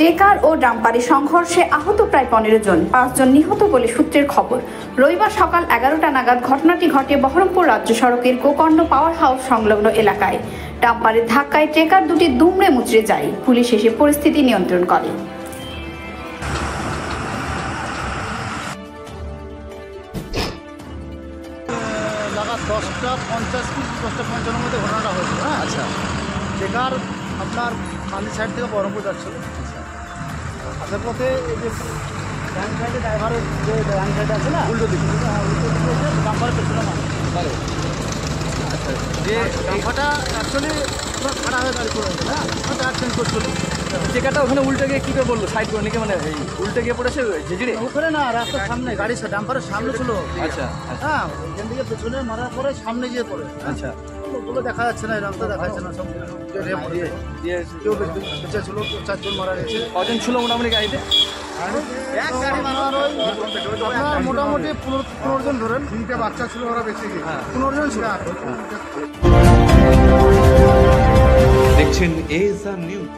Trekker ও ডাম্পারের সংঘর্ষে আহত প্রায় 15 জন, 5 জন নিহত বলে সূত্রের খবর। রবিবার সকাল 11টা নাগাদ ঘটনাটি ঘটে বহরমপুর রাজ্য সড়কের গোকর্ণ পাওয়ার হাউস সংলগ্ন এলাকায়। ডাম্পারের ধাক্কায় ট্রেকার দুটি দুমড়ে মুচড়ে যায়। পুলিশ এসে পরিস্থিতি নিয়ন্ত্রণ করে। লাগাত 10:50 কি 10:55 মধ্যে ঘটনাটা হয়েছিল। হ্যাঁ, আচ্ছা ট্রেকার আপনার মালি সাইড থেকে বহরমপুর যাচ্ছিল। আসার পথে এই যে ডান সাইডে ড্রাইভারের যে ডান সাইডে আছে না, উল্টো দিকে এসে ডাম্পারের পেছনে মারে। আচ্ছা যে ডাম্পারটা অ্যাকচুয়ালি পুরো খাড়া হয়ে দাঁড়িয়ে পড়েছে। হ্যাঁ, ওটা অ্যাক্সিডেন্ট করছিল। ট্রেকারটা ওখানে উল্টে গিয়ে কী করে বললো? সাইড করে নাকি, মানে এই উল্টে গিয়ে পড়েছে ঝিঝিড়ে? ওখানে না, রাস্তার সামনে গাড়ি ডাম্পারের সামনে ছিল। আচ্ছা আচ্ছা হ্যাঁ, এখান থেকে পেছনে মারার পরে সামনে গিয়ে পড়ে। আচ্ছা ওগুলো দেখা যাচ্ছে না, এরকম তো দেখা যাচ্ছে না। সব দিয়ে দিয়ে কেউ বেঁচে ছিল, 4 জন মারা গেছে। কজন ছিল মোটামুটি গাড়িতে? আপনার মোটামুটি 15 জন ধরেন। 3টে বাচ্চা ছিল, ওরা বেঁচে গিয়ে 15 জন ছিল। দেখছেন এএসআর নিউজ।